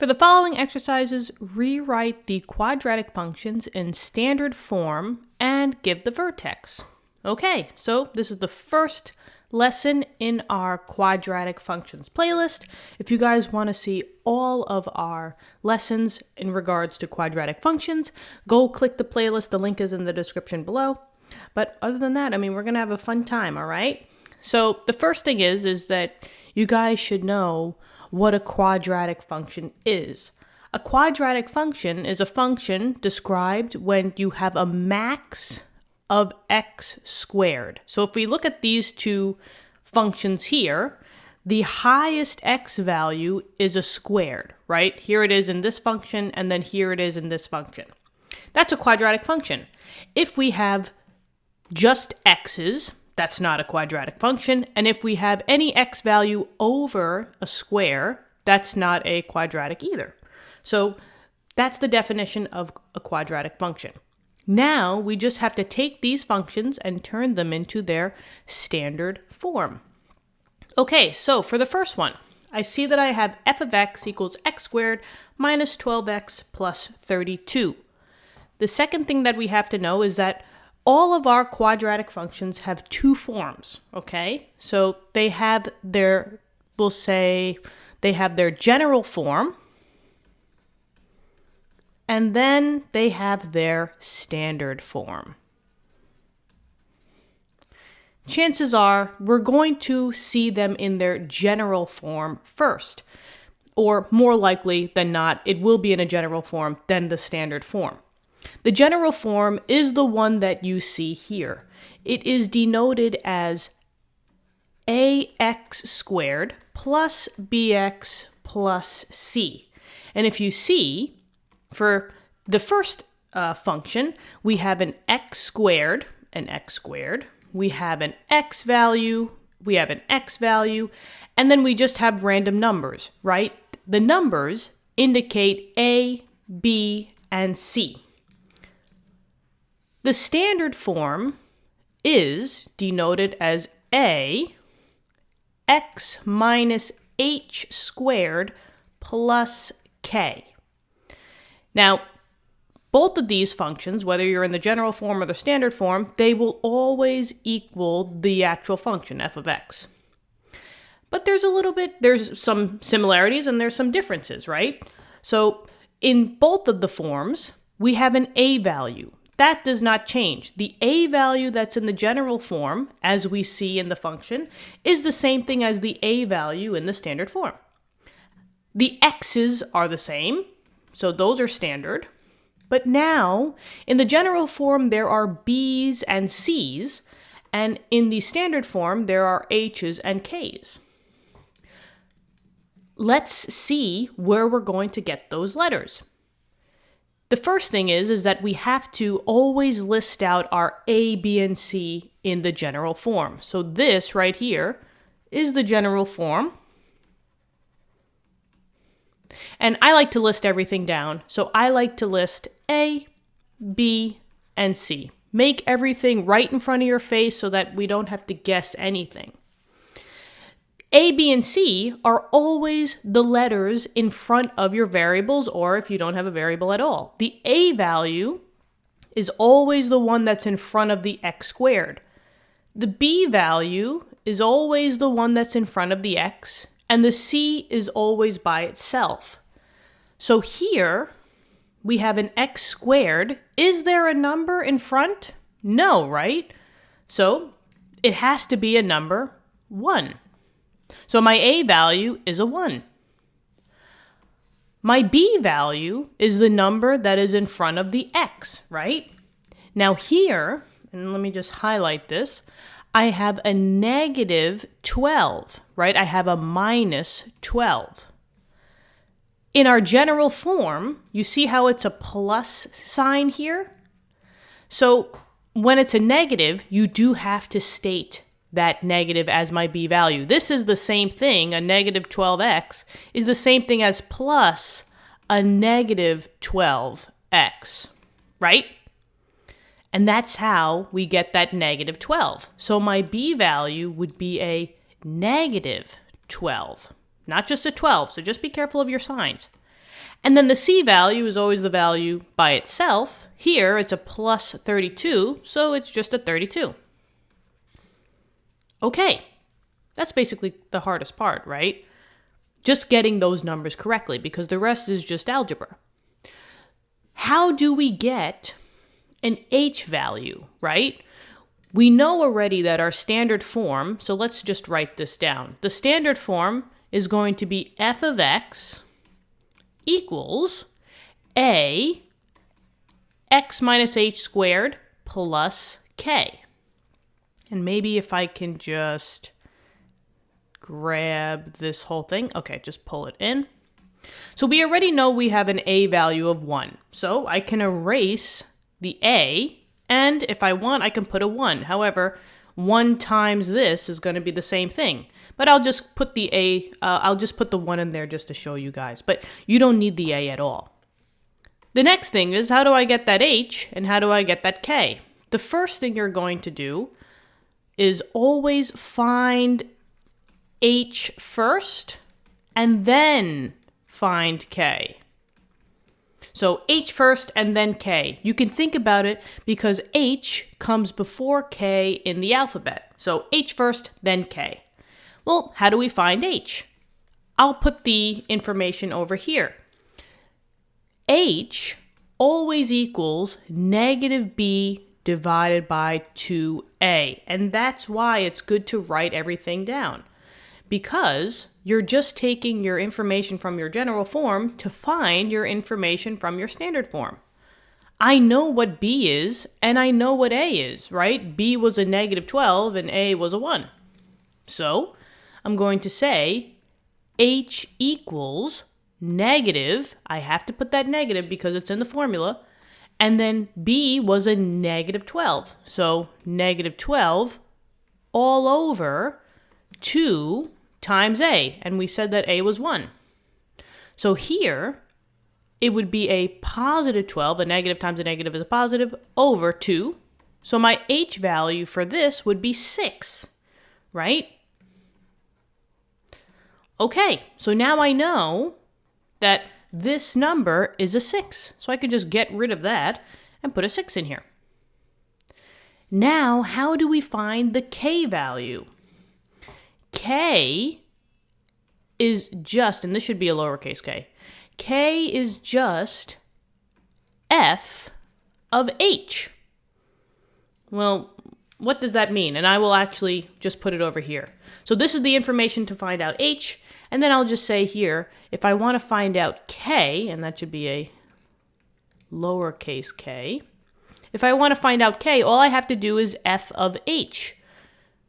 For the following exercises, rewrite the quadratic functions in standard form and give the vertex. Okay, so this is the first lesson in our quadratic functions playlist. If you guys want to see all of our lessons in regards to quadratic functions, go click the playlist. The link is in the description below. But other than that, we're going to have a fun time, all right? So the first thing is that you guys should know what a quadratic function is. A quadratic function is a function described when you have a max of x squared. So if we look at these two functions here, the highest x value is a squared, right? Here it is in this function, and then here it is in this function. That's a quadratic function. If we have just x's, that's not a quadratic function. And if we have any x value over a square, that's not a quadratic either. So that's the definition of a quadratic function. Now we just have to take these functions and turn them into their standard form. Okay, so for the first one, I see that I have f of x equals x squared minus 12x plus 32. The second thing that we have to know is that all of our quadratic functions have two forms, okay? So they have their, we'll say, they have their general form, and then they have their standard form. Chances are we're going to see them in their general form first, or more likely than not, it will be in a general form than the standard form. The general form is the one that you see here. It is denoted as ax squared plus bx plus c. And if you see, for the first function, we have an x squared, we have an x value, and then we just have random numbers, right? The numbers indicate a, b, and c. The standard form is denoted as a x minus h squared plus k. Now, both of these functions, whether you're in the general form or the standard form, they will always equal the actual function, f of x. But there's some similarities and there's some differences, right? So in both of the forms, we have an a value. That does not change. The a value that's in the general form, as we see in the function, is the same thing as the a value in the standard form. The x's are the same, so those are standard. But now, in the general form, there are b's and c's, and in the standard form, there are h's and k's. Let's see where we're going to get those letters. The first thing is that we have to always list out our a, b, and c in the general form. So this right here is the general form. And I like to list everything down. So I like to list a, b, and c. Make everything right in front of your face so that we don't have to guess anything. A, B, and C are always the letters in front of your variables, or if you don't have a variable at all. The A value is always the one that's in front of the x squared. The B value is always the one that's in front of the x, and the C is always by itself. So here we have an x squared. Is there a number in front? No, right? So it has to be a number 1. So my a value is a 1. My b value is the number that is in front of the x, right? Now here, and let me just highlight this, I have a negative 12, right? I have a minus 12. In our general form, you see how it's a plus sign here? So when it's a negative, you do have to state that negative as my b value. This is the same thing. A negative 12x is the same thing as plus a negative 12x, right? And that's how we get that negative 12. So my b value would be a negative 12, not just a 12. So just be careful of your signs. And then the C value is always the value by itself. Here it's a plus 32, so it's just a 32. Okay, that's basically the hardest part, right? Just getting those numbers correctly, because the rest is just algebra. How do we get an H value, right? We know already that our standard form, so let's just write this down. The standard form is going to be f of x equals a x minus h squared plus k. And maybe if I can just grab this whole thing. Okay, just pull it in. So we already know we have an a value of 1. So I can erase the a, and if I want, I can put a 1. However, 1 times this is going to be the same thing. But I'll just put the a, I'll just put the 1 in there just to show you guys. But you don't need the a at all. The next thing is, how do I get that h and how do I get that k? The first thing you're going to do is always find h first and then find k. So h first and then k. You can think about it because h comes before k in the alphabet. So h first, then k. Well, how do we find h? I'll put the information over here. H always equals negative b divided by 2a. And that's why it's good to write everything down. Because you're just taking your information from your general form to find your information from your standard form. I know what b is, and I know what a is, right? B was a negative 12, and a was a 1. So, I'm going to say h equals negative, I have to put that negative because it's in the formula, and then b was a negative 12. So, negative 12 all over 2 times a, and we said that a was 1. So here, it would be a positive 12, a negative times a negative is a positive, over 2. So my h value for this would be 6, right? Okay, so now I know that this number is a 6. So I can just get rid of that and put a 6 in here. Now, how do we find the k value? K is just, and this should be a lowercase k, k is just f of h. Well, what does that mean? And I will actually just put it over here. So this is the information to find out h, and then I'll just say here, if I want to find out k, and that should be a lowercase k, if I want to find out k, all I have to do is f of h,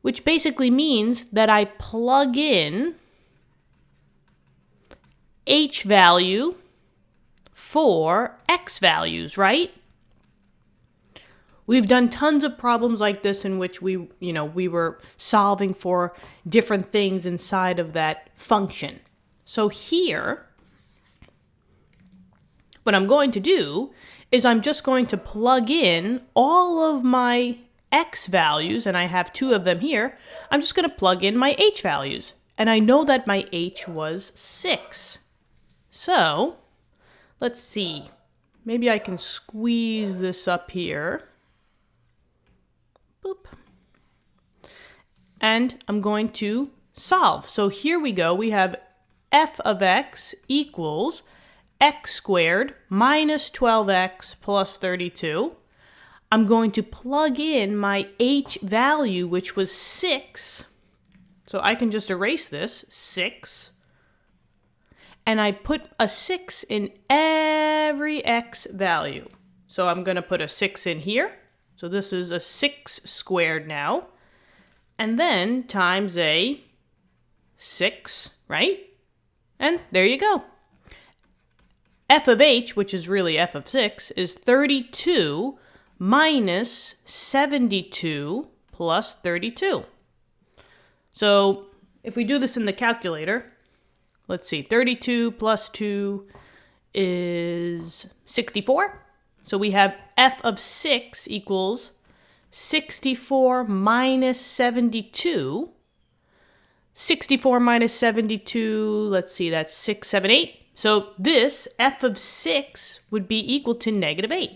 which basically means that I plug in h value for x values, right? We've done tons of problems like this in which we were solving for different things inside of that function. So here, what I'm going to do is I'm just going to plug in all of my x values, and I have 2 of them here. I'm just going to plug in my h values, and I know that my h was 6. So, let's see. Maybe I can squeeze this up here. Boop. And I'm going to solve. So here we go. We have f of x equals x squared minus 12x plus 32. I'm going to plug in my h value, which was 6. So I can just erase this, 6. And I put a 6 in every x value. So I'm going to put a 6 in here. So this is a 6 squared now. And then times a 6, right? And there you go. F of h, which is really f of 6, is 32 minus 72 plus 32. So if we do this in the calculator, let's see, 32 plus 2 is 64. So we have f of 6 equals 64 minus 72. 64 minus 72, let's see, that's 6, 7, 8. So this f of 6 would be equal to negative 8.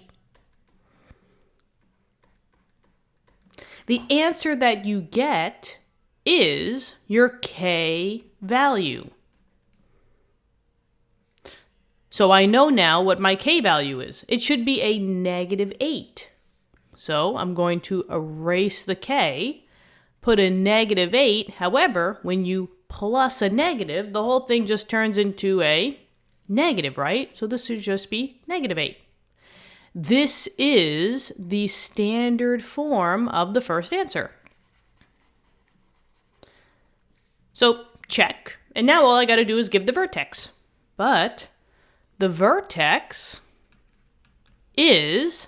The answer that you get is your k value. So I know now what my k value is. It should be a negative 8. So I'm going to erase the k, put a negative 8. However, when you plus a negative, the whole thing just turns into a negative, right? So this should just be negative 8. This is the standard form of the first answer. So check. And now all I got to do is give the vertex. But the vertex is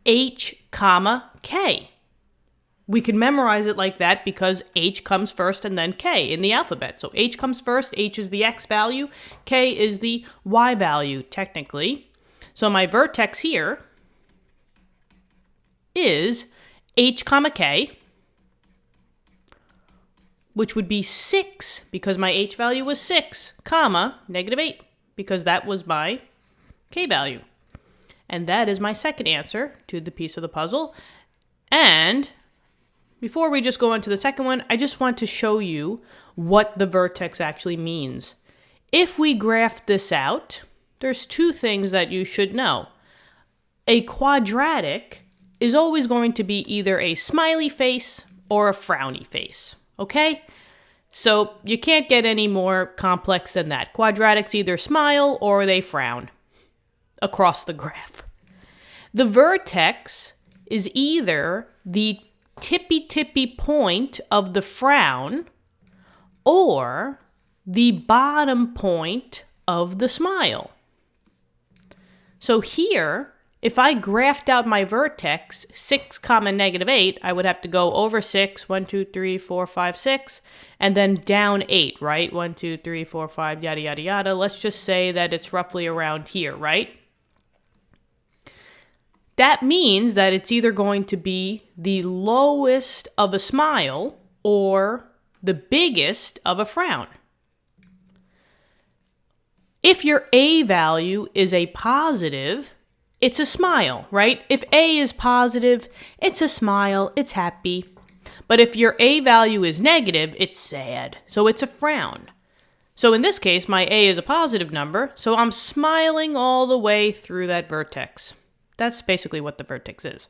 h comma k. We can memorize it like that because h comes first and then k in the alphabet. So h comes first, h is the x value, k is the y value technically. So my vertex here is h comma k, which would be 6 because my h value was 6, comma, negative 8 because that was my k value. And that is my second answer to the piece of the puzzle. And before we just go on to the second one, I just want to show you what the vertex actually means. If we graph this out, there's two things that you should know. A quadratic is always going to be either a smiley face or a frowny face, okay? So you can't get any more complex than that. Quadratics either smile or they frown across the graph. The vertex is either the tippy point of the frown or the bottom point of the smile. So here, if I graphed out my vertex 6 comma negative 8, I would have to go over 6, 1, 2, 3, 4, 5, 6, and then down 8, right? 1, 2, 3, 4, 5, yada, yada, yada. Let's just say that it's roughly around here, right? That means that it's either going to be the lowest of a smile or the biggest of a frown. If your a value is a positive, it's a smile, right? If a is positive, it's a smile, it's happy. But if your a value is negative, it's sad, so it's a frown. So in this case, my a is a positive number, so I'm smiling all the way through that vertex. That's basically what the vertex is.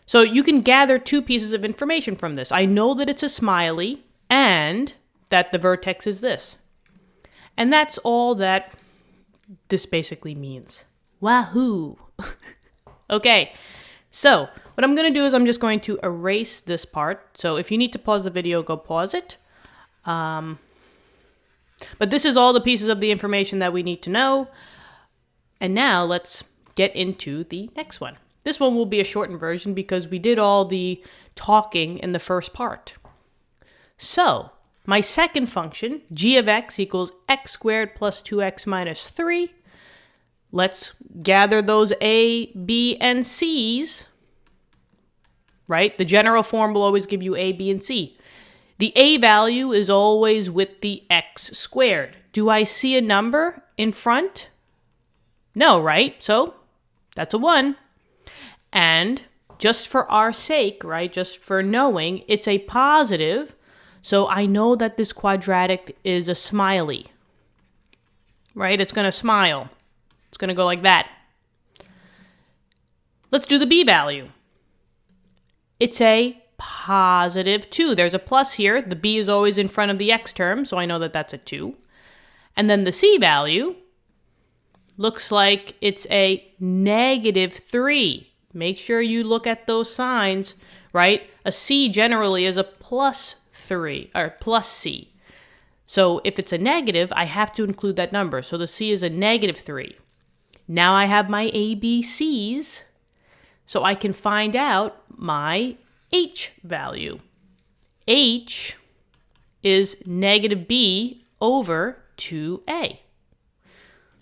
So you can gather two pieces of information from this. I know that it's a smiley and that the vertex is this. And that's all that this basically means. Wahoo! Okay, so what I'm going to do is I'm just going to erase this part. So if you need to pause the video, go pause it. But this is all the pieces of the information that we need to know. And now let's get into the next one. This one will be a shortened version because we did all the talking in the first part. So my second function, g of x equals x squared plus 2x minus 3. Let's gather those a, b, and c's, right? The general form will always give you a, b, and c. The a value is always with the x squared. Do I see a number in front? No, right? So that's a 1. And just for our sake, right, just for knowing, it's a positive. So I know that this quadratic is a smiley, right? It's going to smile. It's going to go like that. Let's do the b value. It's a positive 2. There's a plus here. The b is always in front of the x term, so I know that that's a 2. And then the c value looks like it's a negative 3. Make sure you look at those signs, right? A c generally is a plus 3, or plus c. So if it's a negative, I have to include that number. So the c is a negative 3. Now I have my ABCs, so I can find out my h value. H is negative b over 2a.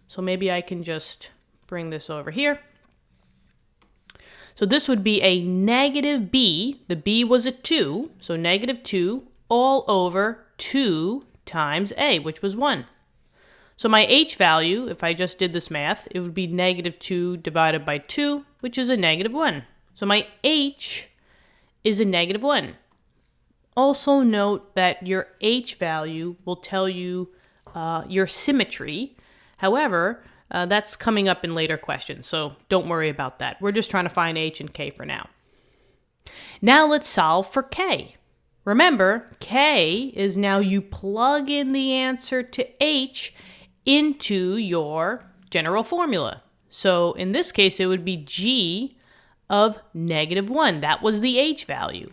So maybe I can just bring this over here. So this would be a negative b. The b was a 2, so negative 2 all over 2 times a, which was 1. So my h value, if I just did this math, it would be negative 2 divided by 2, which is a negative 1. So my h is a negative 1. Also note that your h value will tell you your symmetry. However, that's coming up in later questions, so don't worry about that. We're just trying to find h and k for now. Now let's solve for k. Remember, k is now you plug in the answer to h into your general formula. So in this case, it would be g of negative 1. That was the h value.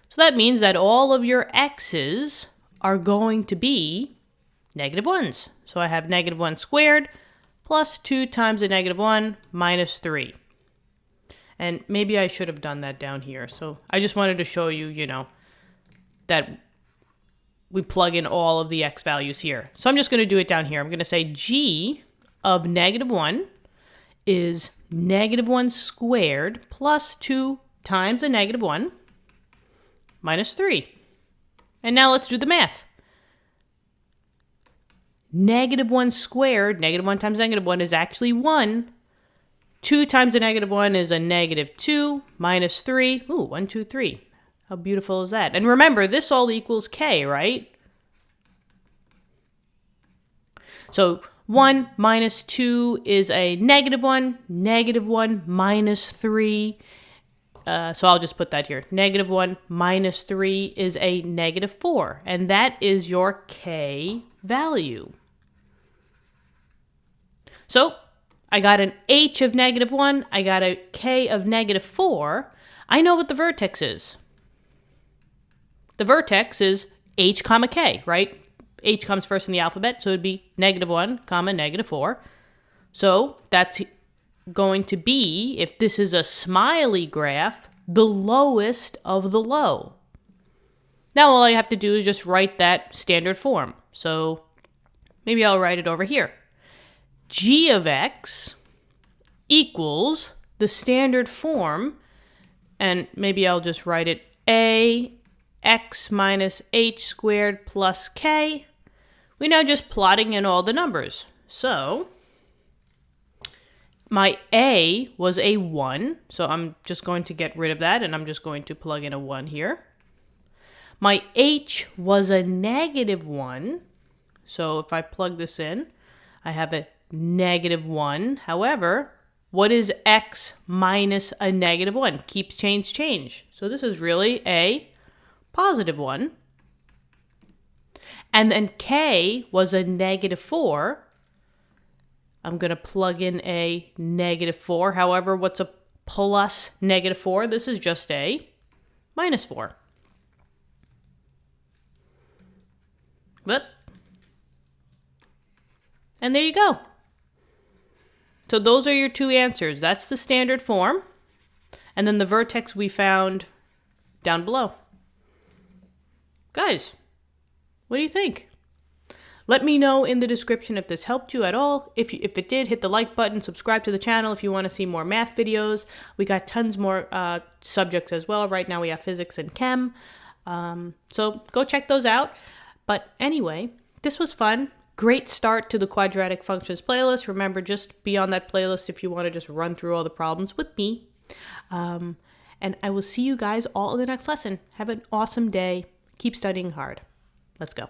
So that means that all of your x's are going to be negative 1s. So I have negative 1 squared plus 2 times a negative 1 minus 3. And maybe I should have done that down here. So I just wanted to show you, that we plug in all of the x values here. So I'm just going to do it down here. I'm going to say g of negative 1 is negative 1 squared plus 2 times a negative 1 minus 3. And now let's do the math. Negative 1 squared, negative 1 times negative 1 is actually 1. 2 times a negative 1 is a negative 2 minus 3. Ooh, 1, 2, 3. How beautiful is that? And remember, this all equals k, right? So 1 minus 2 is a negative 1. Negative 1 minus 3. So I'll just put that here. Negative 1 minus 3 is a negative 4. And that is your k value. So I got an h of negative 1. I got a k of negative 4. I know what the vertex is. The vertex is h comma k, right? H comes first in the alphabet, so it would be negative 1 comma negative 4. So that's going to be, if this is a smiley graph, the lowest of the low. Now all I have to do is just write that standard form. So maybe I'll write it over here. G of x equals the standard form, and maybe I'll just write it a x minus h squared plus k. We're now just plotting in all the numbers. So my a was a 1, so I'm just going to get rid of that, and I'm just going to plug in a 1 here. My h was a negative 1, so if I plug this in, I have a negative 1. However, what is x minus a negative 1? Keeps change. So this is really a positive 1. And then k was a negative 4. I'm going to plug in a negative 4. However, what's a plus negative 4? This is just a minus 4. But, and there you go. So those are your two answers. That's the standard form. And then the vertex we found down below. Guys, what do you think? Let me know in the description if this helped you at all. If it did, hit the like button, subscribe to the channel if you want to see more math videos. We got tons more subjects as well. Right now we have physics and chem. So go check those out. But anyway, this was fun. Great start to the Quadratic Functions playlist. Remember, just be on that playlist if you want to just run through all the problems with me. And I will see you guys all in the next lesson. Have an awesome day. Keep studying hard. Let's go.